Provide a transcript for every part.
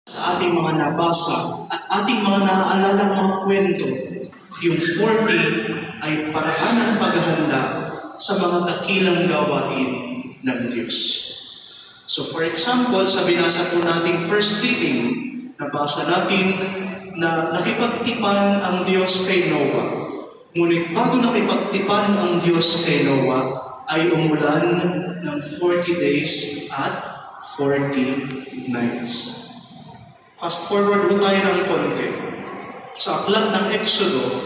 Sa ating mga nabasa at ating mga naaalala mga kwento, yung 40 ay paraan ng paghahanda sa mga dakilang gawain ng Diyos. So for example, sa binasa po nating first reading, nabasa natin na nakipagtipan ang Diyos kay Noah. Ngunit bago nakipagtipan ang Diyos kay Noah, ay umulan ng 40 days at 40 nights. Fast forward po tayo ng konti. Sa aklat ng Exodo,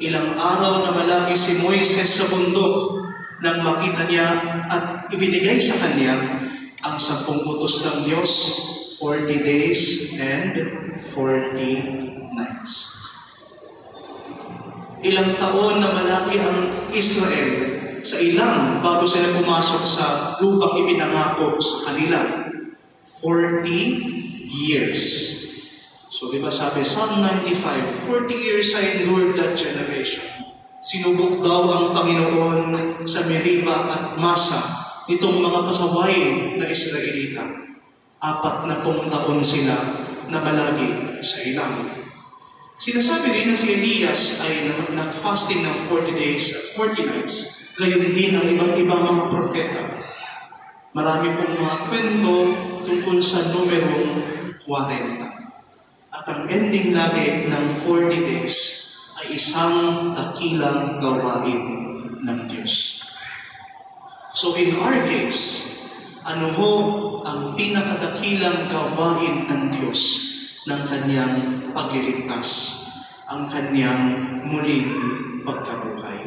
ilang araw na malagi si Moises sa bundok nang makita niya at ibinigay sa kanya ang 10 utos ng Diyos, 40 days and 40 nights. Ilang taon na malagi ang Israel sa ilang bago sila pumasok sa lupang ipinangako sa kanila. 40 years. So, di ba sabi, Psalm 95, 40 years I endured that generation. Sinubok daw ang Panginoon sa Meriba at Masa itong mga pasaway na Israelita. 40 taon sila na malagi sa ilang. Sinasabi rin na si Elias ay nag-fasting ng 40 days at 40 nights. Gayon din ang ibang mga propeta. Marami pong mga kwento tungkol sa numerong 40. At ang ending lagi ng 40 days ay isang dakilang gawain ng Diyos. So in our case, ano ho ang pinakadakilang gawain ng Diyos ng kanyang pagliligtas, ang kanyang muling pagkabuhay?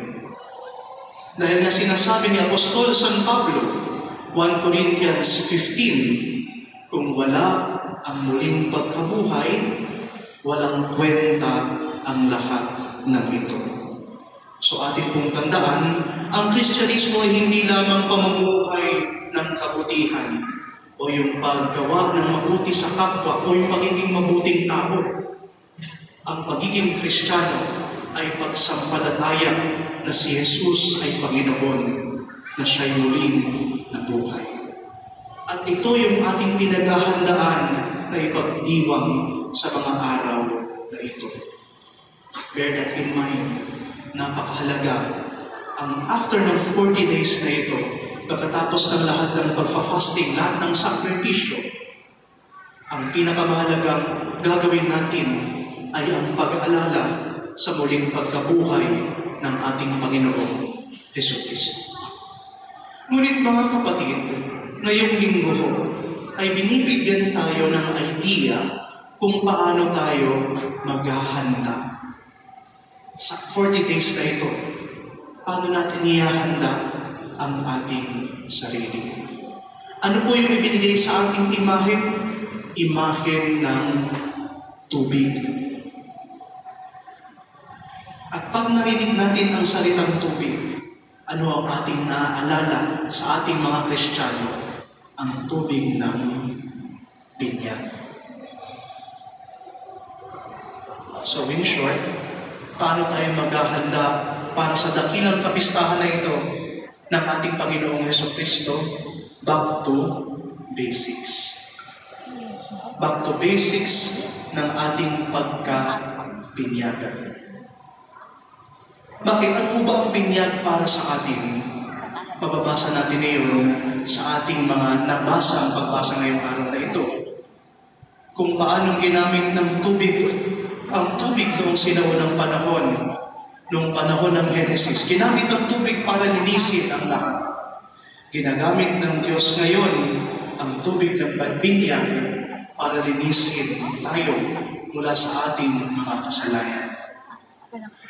Dahil na sinasabi ni Apostol San Pablo, 1 Corinthians 15, kung wala ang muling pagkabuhay, walang kwenta ang lahat ng ito. So atin pong tandaan, ang Kristyanismo ay hindi lamang pamumuhay ng kabutihan o yung paggawa ng mabuti sa kapwa o yung pagiging mabuting tao. Ang pagiging Kristiyano ay pagsampalataya na si Jesus ay Panginoon, na siya'y muling nabuhay. At ito yung ating pinaghahandaan na ipagdiwang sa mga araw na ito. Bear that in mind. Napakahalaga. Ang after ng 40 days na ito, pagkatapos ng lahat ng pagfa-fasting, lahat ng sakripisyo, ang pinakamahalagang gagawin natin ay ang pag-aalala sa muling pagkabuhay ng ating Panginoong Jesucristo. Ngunit mga kapatid, ngayong linggo ay binibigyan tayo ng idea kung paano tayo maghahanda. Sa 40 days na ito, paano natin ihahanda ang ating sarili? Ano po yung ibinigay sa ating imahe? Imahe ng tubig. At pag narinig natin ang salitang tubig, ano ang ating naaalala sa ating mga Kristiyano? Ang tubig ng binyag. So in short, paano tayo maghahanda para sa dakilang kapistahan na ito ng ating Panginoong Jesucristo? Back to basics. Back to basics ng ating pagkabinyagan. Bakit? Ano ba ang binyag para sa atin? Mababasa natin ngayon sa ating mga nabasa ang pagbasa ngayong araw na ito. Kung paano ginamit ng tubig, ang tubig noong sinaunang panahon, noong panahon ng Genesis, ginamit ang tubig para linisin ang lahat. Ginagamit ng Diyos ngayon ang tubig ng binyag para linisin tayo mula sa ating mga kasalanan.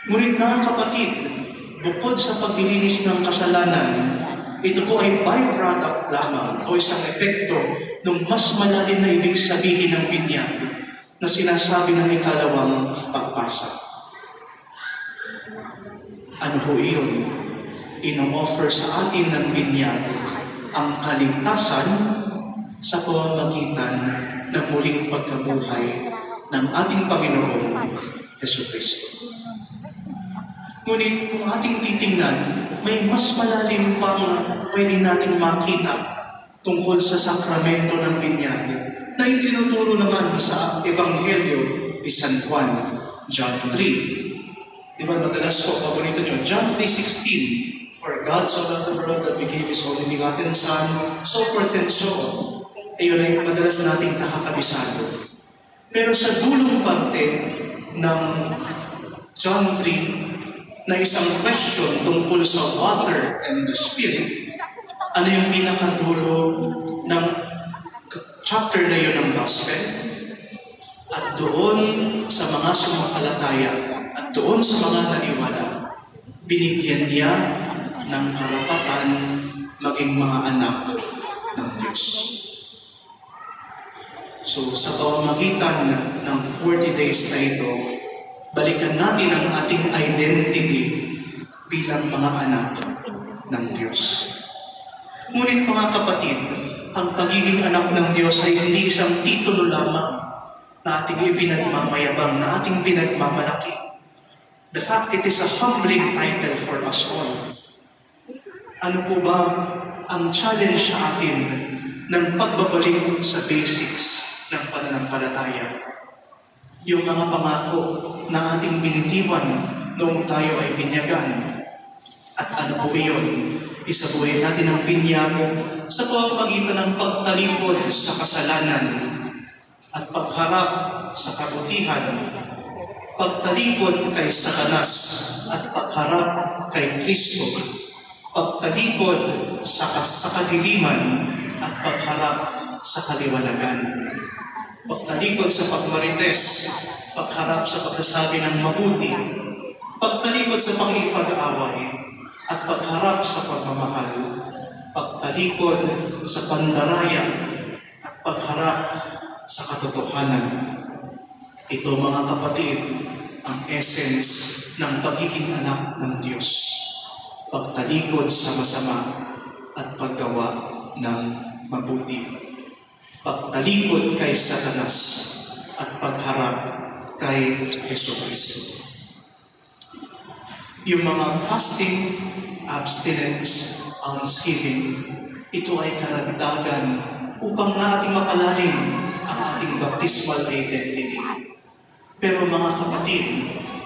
Ngunit mga kapatid, bukod sa paglilinis ng kasalanan, ito po ay byproduct lamang o isang epekto ng mas malalim na ibig sabihin ng binyag na sinasabi ng ikalawang pagpasa. Ano ho iyon? Ino-offer sa atin ng binyag ang kaligtasan sa pamamagitan ng muling pagkabuhay ng ating Panginoong Jesucristo. Ngunit kung ating titingnan, may mas malalim pang pwede nating makita tungkol sa sakramento ng binyag na itinuturo naman sa Ebanghelyo ni San Juan, John 3. Diba, madalas po, paborito nyo, John 3:16, for God so loved the world that we gave His only begotten Son, so forth and so on. Ayun ay madalas nating nakakabisado. Pero sa dulong parte ng John 3, na isang question tungkol sa water and the Spirit, ano yung pinakadulo ng chapter na yun ng Gospel? At doon sa mga sumampalataya, at doon sa mga naniwala, binigyan niya ng karapatan maging mga anak ng Diyos. So sa pamamagitan ng 40 days na ito, balikan natin ang ating identity bilang mga anak ng Diyos. Ngunit mga kapatid, ang pagiging anak ng Diyos ay hindi isang titulo lamang na ating ipinagmamayabang, na ating pinagmamalaki. The fact, it is a humbling title for us all. Ano po ba ang challenge sa atin ng pagbabalik sa basics ng pananampalataya? Yung mga pangako na ating binitiwan noong tayo ay binyagan. At ano po iyon? Isabuhin natin ang binyag sa pamamagitan ng pagtalikod sa kasalanan at pagharap sa kabutihan, pagtalikod kay Satanas at pagharap kay Kristo, pagtalikod sa kadiliman at pagharap sa kaliwanagan, pagtalikod sa pagmarites, pagharap sa pagsasabi ng mabuti, pagtalikod sa pangipag-away, at pagharap sa pagmamahal, pagtalikod sa pandaraya, at pagharap sa katotohanan. Ito mga kapatid, ang essence ng pagiging anak ng Diyos. Pagtalikod sa masama at paggawa ng mabuti. Pagtalikod kay Satanas at pagharap kay Jesucristo. Yung mga fasting, abstinence, almsgiving, ito ay karagdagan upang nating mapalalim ang ating baptismal identity. Pero mga kapatid,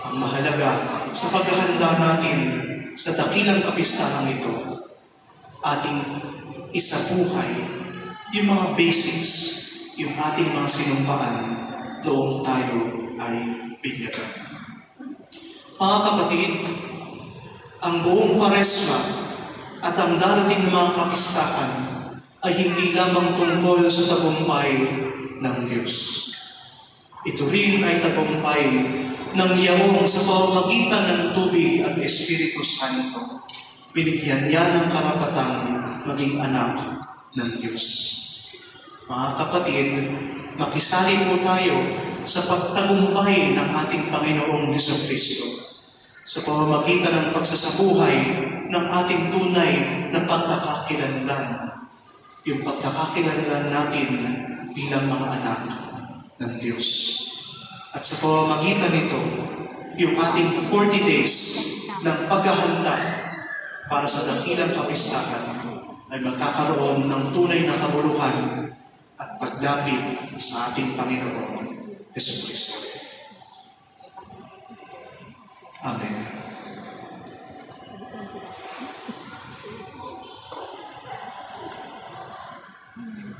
ang mahalaga sa paghahanda natin sa dakilang kapistahang ito, ating isabuhay yung mga basics, yung ating mga sinumpaan noong tayo ay binyagan. Mga kapatid, ang buong Kwaresma at ang darating na mga kapistahan ay hindi lamang tungkol sa tagumpay ng Diyos. Ito rin ay tagumpay ng yaong sa pamamagitan ng tubig at Espiritu Santo. Binigyan niya ng karapatang maging anak ng Diyos. Mga kapatid, makisali po tayo sa pagtagumpay ng ating Panginoong Jesucristo sa pamamagitan ng pagsasabuhay ng ating tunay na pagkakakilanlan. Yung pagkakakilanlan natin bilang mga anak ng Diyos. At sa pamamagitan nito, yung ating 40 days ng paghahanda para sa dakilang kapistahan ay magkakaroon ng tunay na kabuluhan at paglapit sa ating Panginoon Jesucristo. Amen.